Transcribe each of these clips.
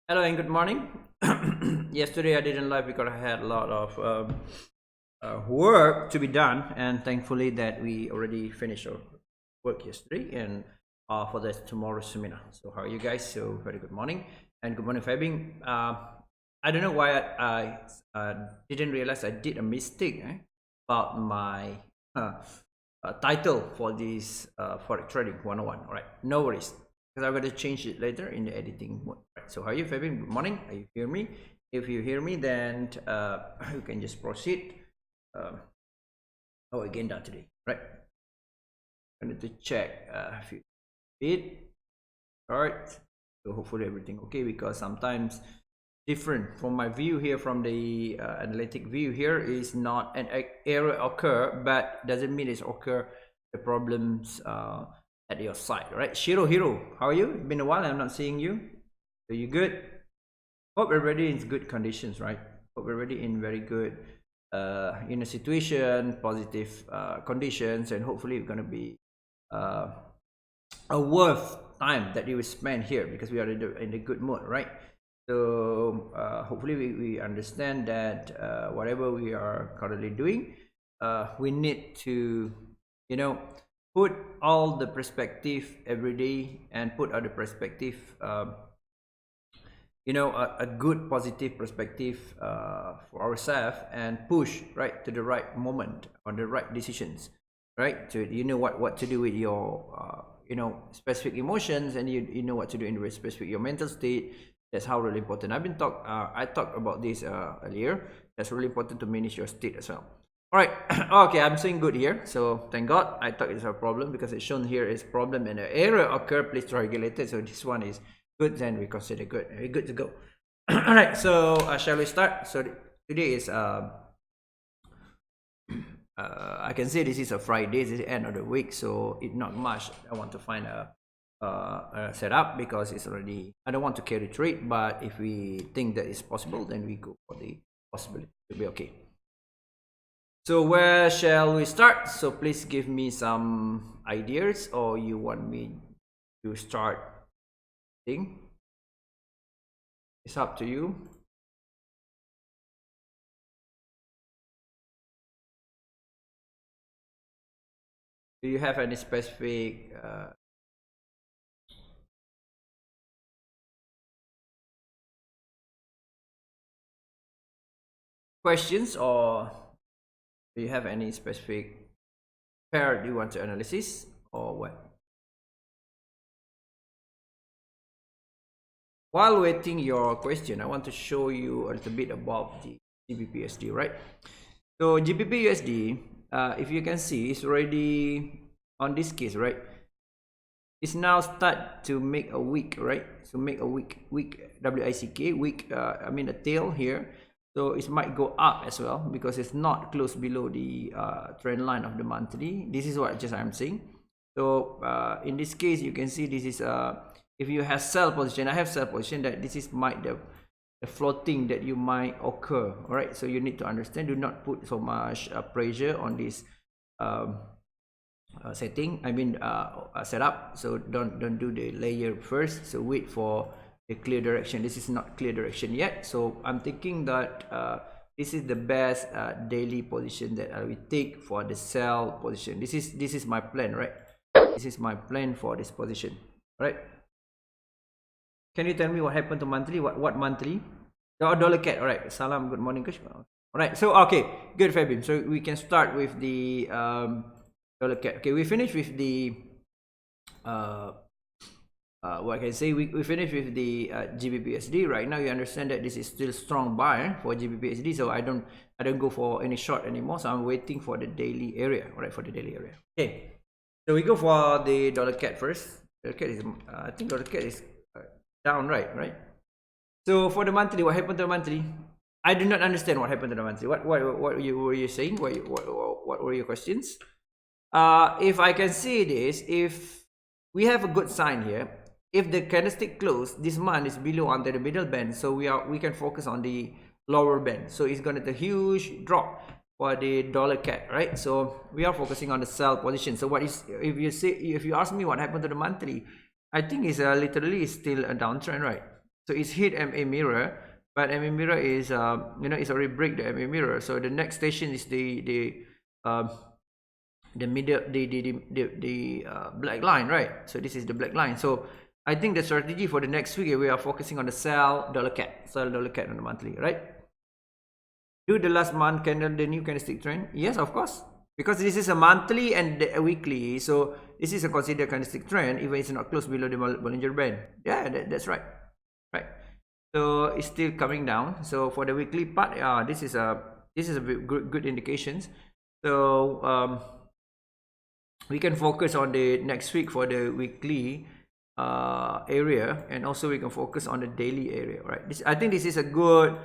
Hello and good morning. Yesterday I didn't live because I had a lot of work to be done, and thankfully that we already finished our work yesterday, and for this tomorrow's seminar. So how are you guys? So very good morning and good morning, Fabian. I don't know why I didn't realize I did a mistake about my title for this Forex trading 101. All right, no worries, because I'm going to change it later in the editing mode. Right, so how are you, Fabian? Good morning. Are you hear me? If you hear me, then you can just proceed. Our agenda today, right? I need to check if you did. All right. So hopefully everything okay, because sometimes different from my view here, from the analytic view here, is not an error occur, but doesn't mean it's occur the problems at your side, right? Shiro Hiro, how are you? It's been a while, I'm not seeing you. Are you good? Hope everybody is good conditions, right? Hope everybody in very good in a situation, positive conditions, and hopefully it's gonna be a worth time that you will spend here, because we are in the good mood, right? So hopefully we understand that whatever we are currently doing, we need to, put all the perspective every day, and put other perspective, a good positive perspective for ourselves, and push right to the right moment on the right decisions, right? So you know what to do with your specific emotions, and you know what to do in the specific your mental state. That's how really important. I talked about this earlier. That's really important to manage your state as well. All right. Okay, I'm saying good here, so thank God. I thought it's a problem because it's shown here is problem and an error occur, please try regulated. So this one is good, then we consider good. We're good to go. All right, so shall we start? So today is I can say this is a Friday, this is the end of the week, so it's not much. I want to find a setup, because it's already, I don't want to carry trade, but if we think that it's possible, then we go for the possibility. It'll be okay. So where shall we start? So please give me some ideas, or you want me to start thing? It's up to you. Do you have any specific questions, or do you have any specific pair you want to analysis, or what? While waiting your question, I want to show you a little bit about the GBPUSD, right? So GBPUSD, if you can see, it's already on this case, right? It's now start to make a wick, right? So make a wick, WICK, wick, I mean a tail here. So it might go up as well, because it's not close below the trend line of the monthly. This is what just I'm saying. So in this case, you can see this is if you have sell position, I have sell position, that this is might the floating that you might occur. All right, so you need to understand, do not put so much pressure on this setting, I mean setup. So don't do the layer first, so wait for the clear direction. This is not clear direction yet, so I'm thinking that this is the best daily position that I will take for the sell position. This is my plan, right? This is my plan for this position. All right, can you tell me what happened to monthly? What monthly? Oh, dollar cat. All right, salam, good morning, Kush. All right, so okay, good, Fabian. So we can start with the dollar cat. Okay, we finished with the what can I say, we finished with the GBPUSD. Right now you understand that this is still strong buy for GBPUSD, so I don't go for any short anymore, so I'm waiting for the daily area. All right, for the daily area. Okay, so we go for the dollar cat first. Dollar cat is I think dollar cat is down, right? So for the monthly, what happened to the monthly? I do not understand what happened to the monthly. What were you saying? What were your questions? If I can see this, if we have a good sign here, if the candlestick close this month is below under the middle band, so we can focus on the lower band. So it's gonna be a huge drop for the dollar cat, right? So we are focusing on the sell position. So what is, if you ask me what happened to the monthly, I think it's literally still a downtrend, right? So it's hit MA mirror, but MA mirror is it's already break the MA mirror. So the next station is um, the middle the black line, right? So this is the black line. So I think the strategy for the next week, we are focusing on the sell dollar cat on the monthly, right? Do the last month candle the new candlestick trend? Yes, of course, because this is a monthly and a weekly, so this is a considered candlestick trend even it's not close below the Bollinger Band. Yeah, that's right. So it's still coming down. So for the weekly part, this is a good indications. So we can focus on the next week for the weekly area, and also we can focus on the daily area, right? I think this is a good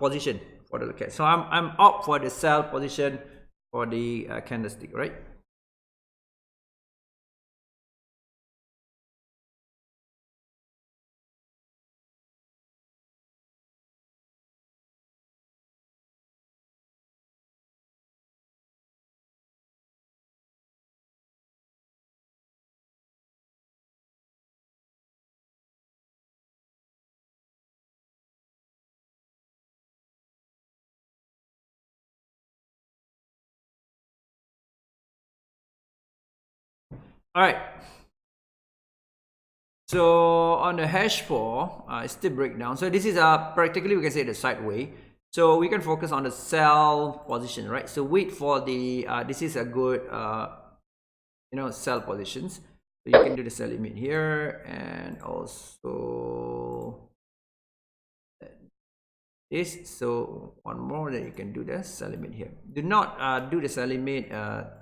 position for the market. So I'm up for the sell position for the candlestick, right? All right. So on the hash 4, it's still breakdown. So this is practically we can say the sideway. So we can focus on the sell position, right? So wait for the this is a good sell positions. So you can do the sell limit here, and also this. So one more that you can do the sell limit here. Do not do the sell limit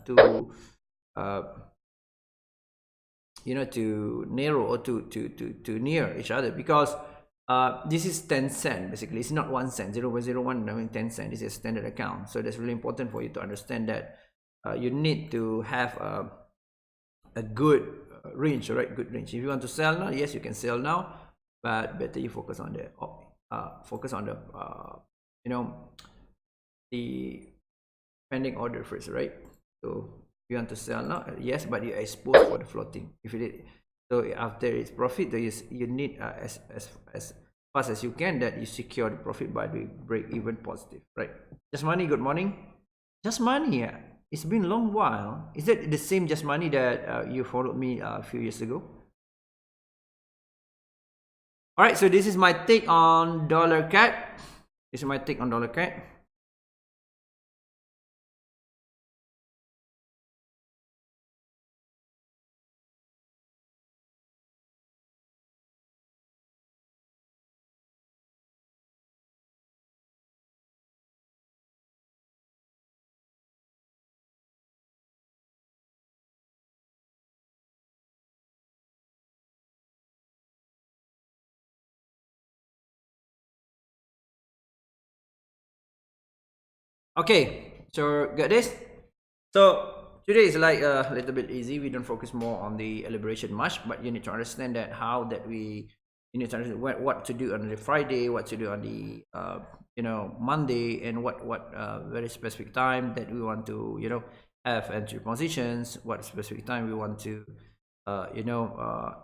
to to narrow or to near each other, because this is 10 cent basically. It's not 1 cent. 0.01, I mean 10 cent. This is a standard account, so that's really important for you to understand that you need to have a good range, right? Good range. If you want to sell now, yes, you can sell now, but better you focus on the the pending order first, right? So you want to sell now, yes, but you are exposed for the floating. If it is, so after it's profit, you need as fast as you can that you secure the profit by the break even positive, right? Just money. Good morning. Just money. Yeah, it's been a long while. Is that the same just money that you followed me a few years ago? All right, so this is my take on dollar cat. This is my take on dollar cat. Okay, so got this. So today is like a little bit easy. We don't focus more on the elaboration much, but you need to understand that you need to understand what to do on the Friday, what to do on the Monday, and what very specific time that we want to have entry positions, what specific time we want to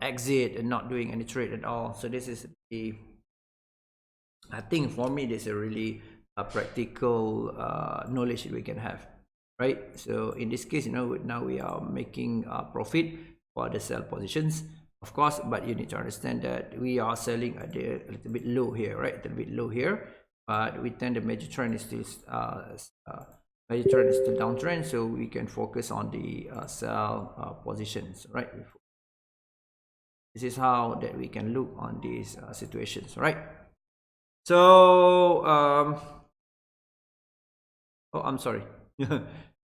exit and not doing any trade at all. So this is the, I think for me, this is a really practical knowledge that we can have, right? So in this case, now we are making profit for the sell positions, of course, but you need to understand that we are selling at a little bit low here, right? A little bit low here, but we tend the major trend is still downtrend, so we can focus on the sell positions, right? This is how that we can look on these situations, right? So oh, I'm sorry.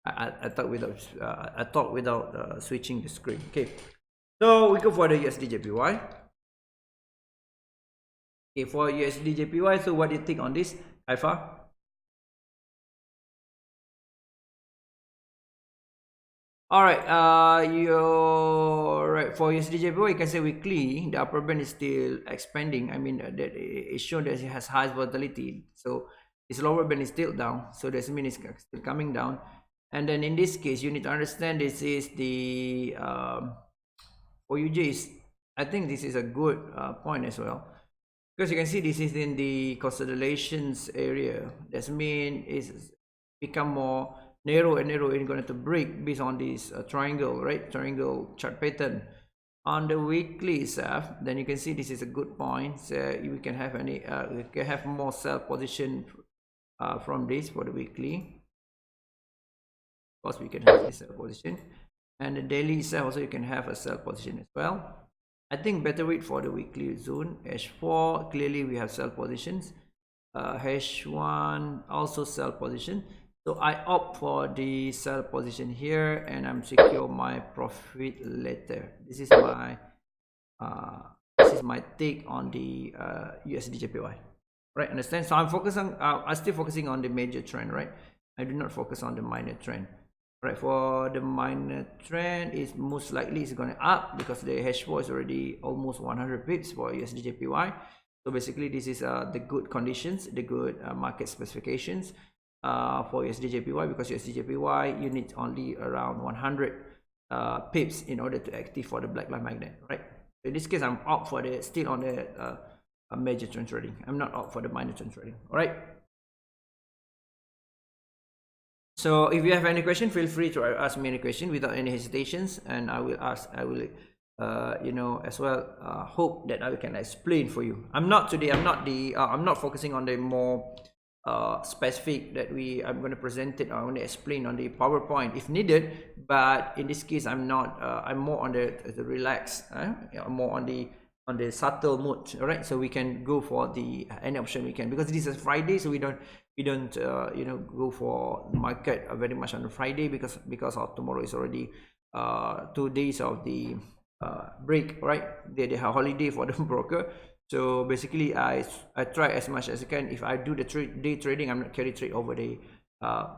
I thought without switching the screen. Okay, so we go for the USD JPY. Okay, for USD JPY, so what do you think on this, Haifa? All right, you're right. For USD JPY, you can say weekly, the upper band is still expanding. I mean, that it's shown that it has high volatility. So its lower band is still down. So that means it's still coming down. And then in this case, you need to understand this is the OUJ is. I think this is a good point as well. because you can see this is in the consolidations area. That means it's become more narrow and narrow and going to break based on this triangle, right? Triangle chart pattern. On the weekly itself, then you can see this is a good point. So we can have we can have more sell position from this for the weekly. Of course, we can have this sell position, and the daily itself also you can have a sell position as well. I think better wait for the weekly zone. H4 clearly we have sell positions. H1 also sell position. So I opt for the sell position here, and I'm secure my profit later. This is my take on the USD JPY. Right, understand? So I'm still focusing on the major trend, right? I do not focus on the minor trend. Right, for the minor trend is most likely it's going up because the H4 is already almost 100 pips for USD JPY. So basically this is the good conditions, the good market specifications for USD JPY, because USD JPY you need only around 100 pips in order to active for the black line magnet, right? So in this case I'm up for the still on the major trend trading. I'm not up for the minor trend trading. All right. So if you have any question, feel free to ask me any question without any hesitations, and I will you know, as well hope that I can explain for you. I'm not focusing on the more specific that I'm going to present it. I want to explain on the PowerPoint if needed, but in this case I'm not. I'm more on the relaxed, more on the subtle mode. All right, so we can go for the any option we can, because this is Friday, so we don't you know, go for market very much on the Friday because of tomorrow is already 2 days of the break, right? They have holiday for the broker. So basically I try as much as I can. If I do the day trading, I'm not carry trade over the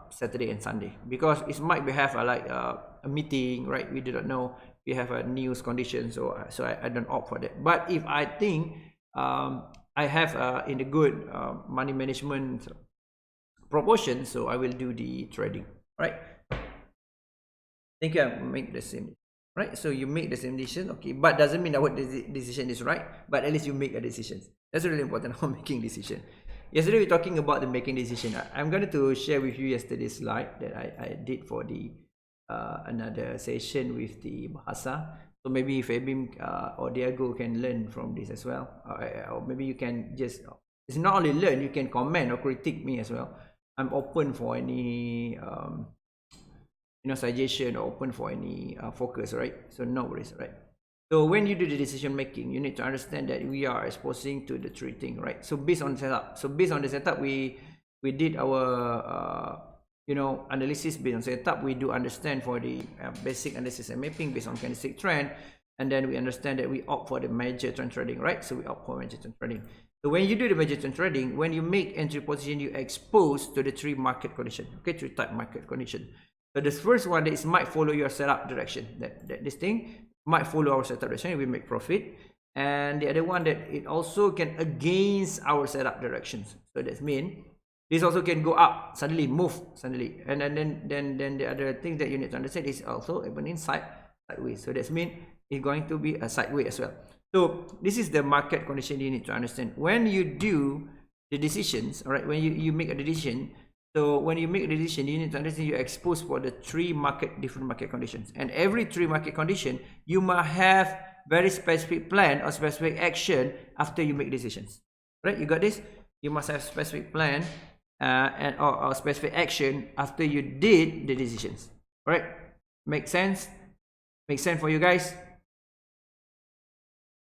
Saturday and Sunday, because it might be have a meeting, right? We do not know, we have a news condition, so I don't opt for that. But if I think I have in the good money management proportion, so I will do the trading, right? Think I make the same, right? So you make the same decision, okay, but doesn't mean that what decision is right, but at least you make a decision. That's really important for making decision. Yesterday we were talking about the making decision. I'm going to share with you yesterday's slide that I did for the another session with the Bahasa. So maybe Fabim or Diego can learn from this as well, or maybe you can just, it's not only learn, you can comment or critique me as well. I'm open for any you know, suggestion, or open for any focus, right? So no worries, right? So when you do the decision making, you need to understand that we are exposing to the three things, right? So based on setup, based on the setup, we did our you know, analysis based on setup. We do understand for the basic analysis and mapping based on candlestick trend, and then we understand that we opt for the major trend trading, right? So we opt for major trend trading. So when you do the major trend trading, when you make entry position, you expose to the three market condition, okay, three type market condition. So the first one is might follow your setup direction. That this thing might follow our setup direction, we make profit. And the other one that it also can against our setup directions. So that means this also can go up suddenly, move suddenly, and then the other thing that you need to understand is also even inside sideways. So that means it's going to be a sideways as well. So this is the market condition you need to understand when you do the decisions. All right, when you make a decision. So when you make a decision, you need to understand you're exposed for the different market conditions, and every three market condition you must have very specific plan or specific action after you make decisions. Right, you got this? You must have specific plan or specific action after you did the decisions. All right, make sense? Make sense for you guys?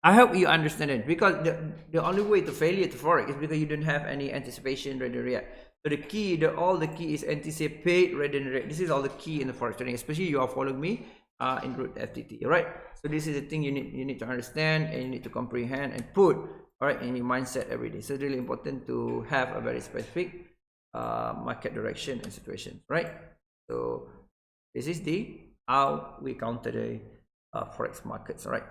I hope you understand it, because the only way to failure to Forex is because you don't have any anticipation, ready to react. So the key, all the key is anticipate, ready to react. This is all the key in the Forex trading, especially you are following me in Root FTT. All right. So this is the thing you need to understand, and you need to comprehend and put all right in your mindset every day. So it's really important to have a very specific market direction and situation. Right. So this is the how we counter the Forex markets. All right.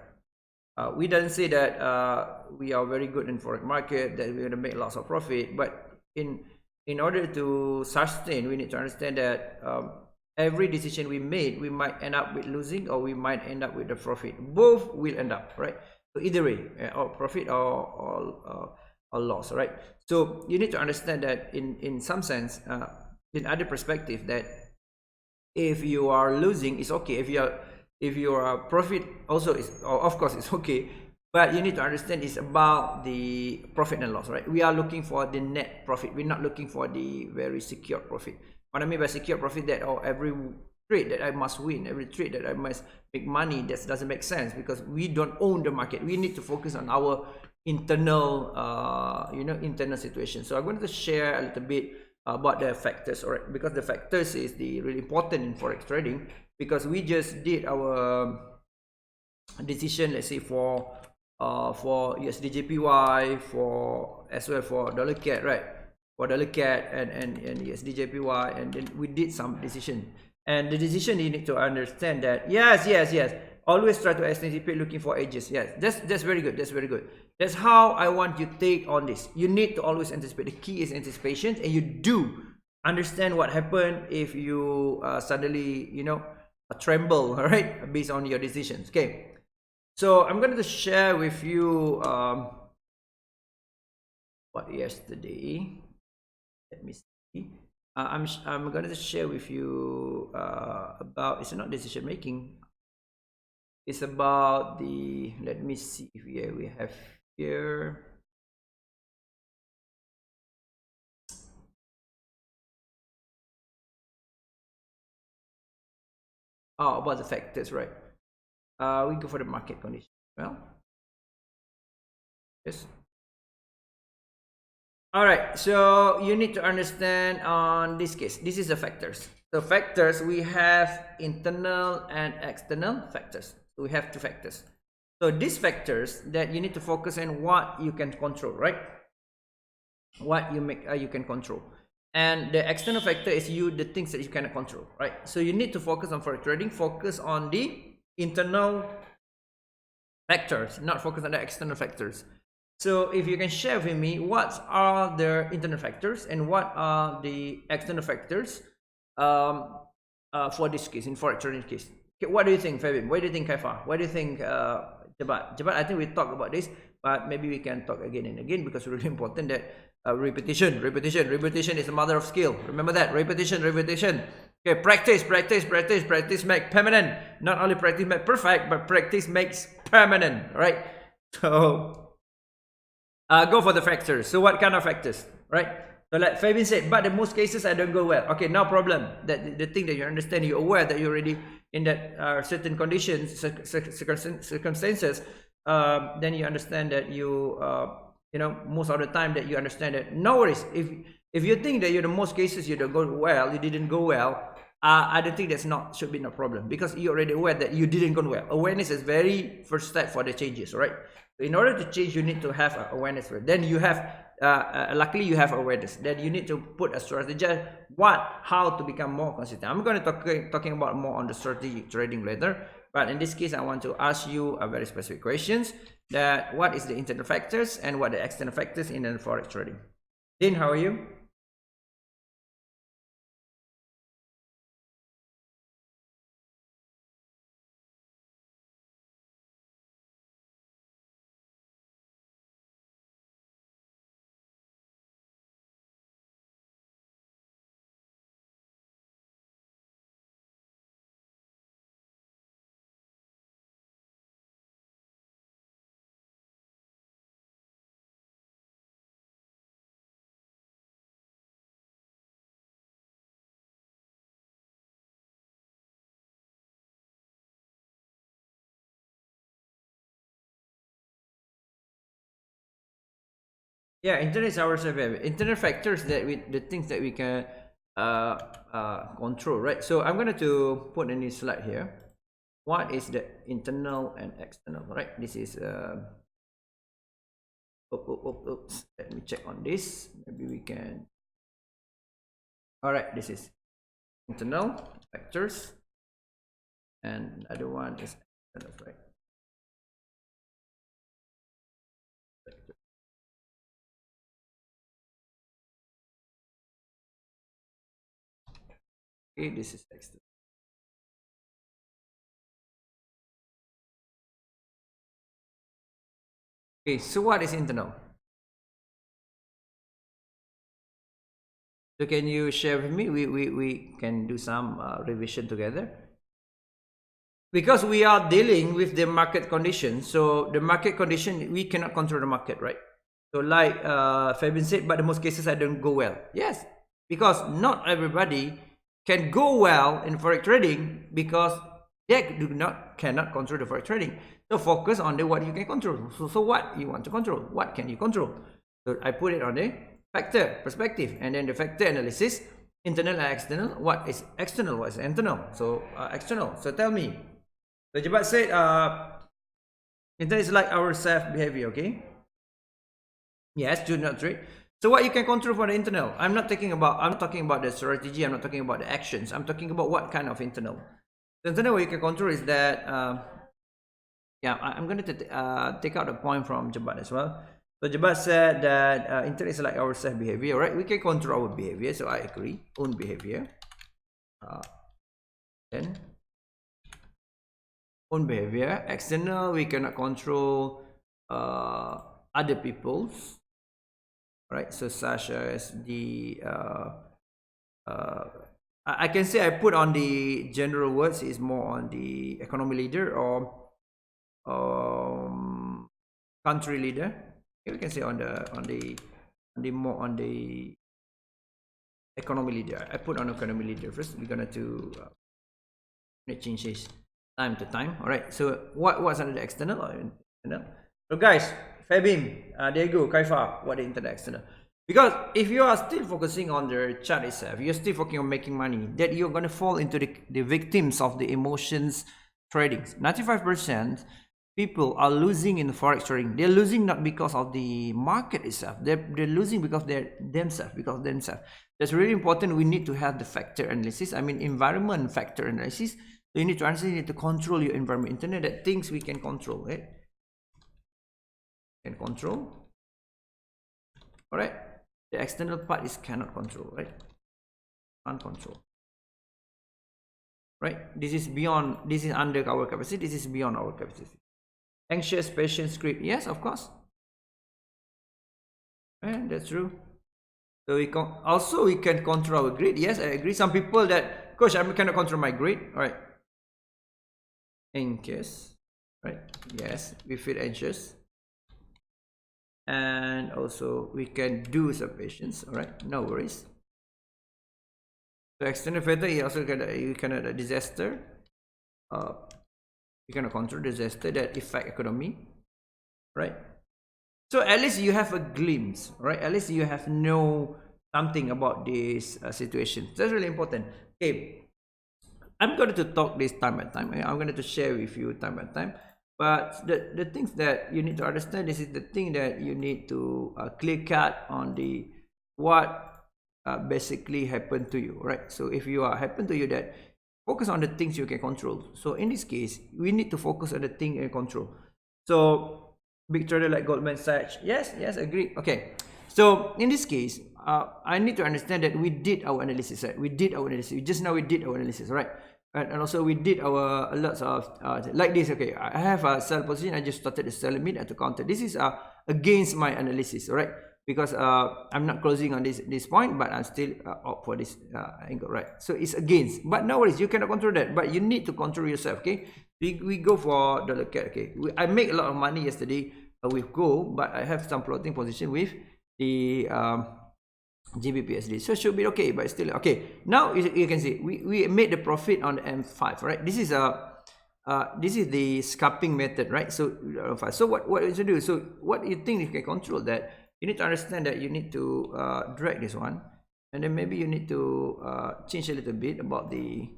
We don't say that we are very good in Forex market, that we're going to make lots of profit, but in order to sustain, we need to understand that every decision we made, we might end up with losing, or we might end up with a profit. Both will end up, right? So either way, or profit or or loss, right? So you need to understand that in some sense, in other perspective, that if you are losing, it's okay. If you are profit also is, of course, it's okay. But you need to understand it's about the profit and loss, right? We are looking for the net profit. We're not looking for the very secure profit. What I mean by secure profit, that every trade that I must win, every trade that I must make money, that doesn't make sense, because we don't own the market. We need to focus on our internal, internal situation. So I'm going to share a little bit about the factors, all right? Because the factors is the really important in forex trading, because we just did our decision, let's say for USD JPY, for as well for dollar CAD, right? For dollar CAD and USD JPY, and then we did some decision. And the decision, you need to understand that yes, always try to anticipate, looking for edges. Yes, that's very good. That's very good. That's how I want you to take on this. You need to always anticipate. The key is anticipation, and you do understand what happened if you suddenly tremble, all right, based on your decisions. Okay, so I'm going to share with you what yesterday. Let me see. I'm going to share with you about, it's not decision making. It's about the, let me see if we have here. Oh, about the factors, right? We go for the market condition. Well, yes. All right, so you need to understand on this case, this is the factors. So factors, we have internal and external factors. So we have two factors. So these factors that you need to focus on what you can control, right? What you can control. And the external factor is the things that you cannot control, right? So you need to focus on forex trading, focus on the internal factors, not focus on the external factors. So if you can share with me what are the internal factors and what are the external factors for this case, in forex trading case. Okay, what do you think, Fabim? What do you think, Kaifa? What do you think, Jabat? Jabat, I think we talked about this, but maybe we can talk again and again, because it's really important that repetition is the mother of skill. Remember that, repetition. Okay, practice make permanent. Not only practice make perfect, but practice makes permanent, right? So go for the factors. So what kind of factors, right? So like Fabian said, but in most cases I don't go well. Okay, no problem. That the thing that you understand, you're aware that you're already in that certain conditions, circumstances. Then you understand that you most of the time that you understand that no worries. If you think that you're the most cases you don't go well, you didn't go well. I don't think should be no problem, because you're already aware that you didn't go well. Awareness is very first step for the changes, right? In order to change, you need to have awareness. Then you have, luckily you have awareness. Then you need to put a strategy, how to become more consistent. I'm going to talking about more on the strategic trading later. But in this case, I want to ask you a very specific questions. That what is the internal factors and what the external factors in the forex trading? Dean, how are you? Yeah, internet is our survival. Internet factors that the things that we can control, right? So I'm going to put in this slide here. What is the internal and external, right? This is oops. Let me check on this. Maybe we can. All right, this is internal factors, and the other one is external, right? Okay, this is external. Okay, so what is internal? So can you share with me? We can do some revision together. Because we are dealing with the market condition. So the market condition, we cannot control the market, right? So like Fabian said, but in most cases I don't go well. Yes, because not everybody can go well in forex trading because they cannot control the forex trading. So focus on the what you can control. So what you want to control? What can you control? So I put it on the factor perspective, and then the factor analysis, internal and external. What is external? What is internal? So external. So tell me. So Jabat said, internal is like our self behavior. Okay. Yes, do not trade. So what you can control for the internal? I'm not talking about the strategy. I'm not talking about the actions. I'm talking about what kind of internal. The internal what you can control is that. Yeah, I'm going to take out the point from Jabat as well. So Jabat said that internal is like our self behavior, right? We can control our behavior. So I agree. Own behavior. Then own behavior. External, we cannot control other people's. Right, so such as the I can say I put on the general words is more on the economy leader or country leader. Okay, we can say on the more on the economy leader. I put on economy leader first. We're gonna to change this time to time. All right. So what's under the external or internal? So guys, Fabim, Diego, Kaifa, what the internal external? Because if you are still focusing on the chart itself, you're still focusing on making money, that you're going to fall into the victims of the emotions trading. 95% people are losing in forex trading. They're losing not because of the market itself. They're losing because they're themselves. That's really important. We need to have the factor analysis. I mean, environment factor analysis. So you need to understand, you need to control your environment. Internet, that things we can control, right? Can control. All right. The external part is cannot control, right? Can't control. Right? This is beyond. This is under our capacity. This is beyond our capacity. Anxious, patient, script. Yes, of course. And that's true. So we can also we can control our greed. Yes, I agree. Some people that, coach, I cannot control my greed. All right. Anxious. Right? Yes, we feel anxious. And also we can do some patience. All right, no worries. So external factor, you also can a disaster. You cannot control disaster that affect economy, right? So at least you have a glimpse, right? At least you have know something about this situation. That's really important. Okay, I'm going to talk this time by time. I'm going to share with you time by time. But the things that you need to understand, this is the thing that you need to clear cut on the what basically happened to you, right? So if you happen to you that focus on the things you can control. So in this case, we need to focus on the thing you can control. So big trader like Goldman Sachs, yes, agree. Okay, so in this case, I need to understand that we did our analysis, right? We did our analysis. Just now we did our analysis, right? And also we did our lots of like this. Okay, I have a sell position. I just started the sell limit at the counter. This is against my analysis, right? Because I'm not closing on this point, but I'm still up for this angle, right? So it's against, but no worries, you cannot control that, but you need to control yourself. Okay, we go for dollar cat. Okay, I make a lot of money yesterday with gold, but I have some floating position with the GBPSD, so it should be okay, but still okay. Now you can see we made the profit on the M5, right? This is the scalping method, right? So what you should do? So what you think you can control that? You need to understand that you need to drag this one, and then maybe you need to change a little bit about the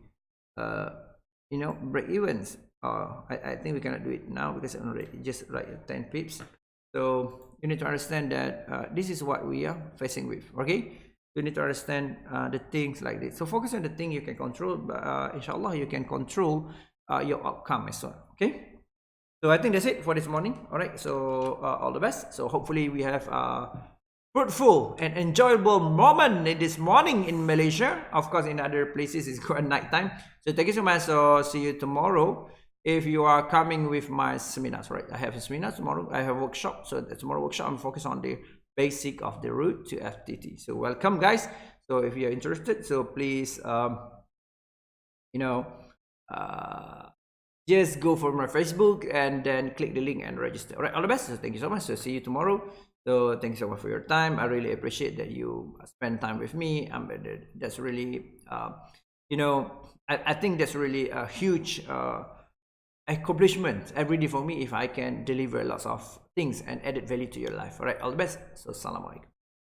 break evens. I think we cannot do it now because I'm already just write 10 pips. So you need to understand that this is what we are facing with. Okay, you need to understand the things like this. So focus on the thing you can control, but inshallah you can control your outcome as well. Okay, so I think that's it for this morning. All right, so all the best. So hopefully we have a fruitful and enjoyable moment in this morning in Malaysia. Of course, in other places it's quite night time. So thank you so much. So see you tomorrow. If you are coming with my seminars, right? I have a seminar tomorrow. I have a workshop. So tomorrow workshop, I'm focused on the basic of the route to FTT. So welcome, guys. So if you're interested, so please just go for my Facebook and then click the link and register. All right, all the best. So thank you so much. So see you tomorrow. So thank you so much for your time. I really appreciate that you spend time with me. That's really I think that's really a huge accomplishment every day for me if I can deliver lots of things and added value to your life. All right, all the best. So assalamualaikum.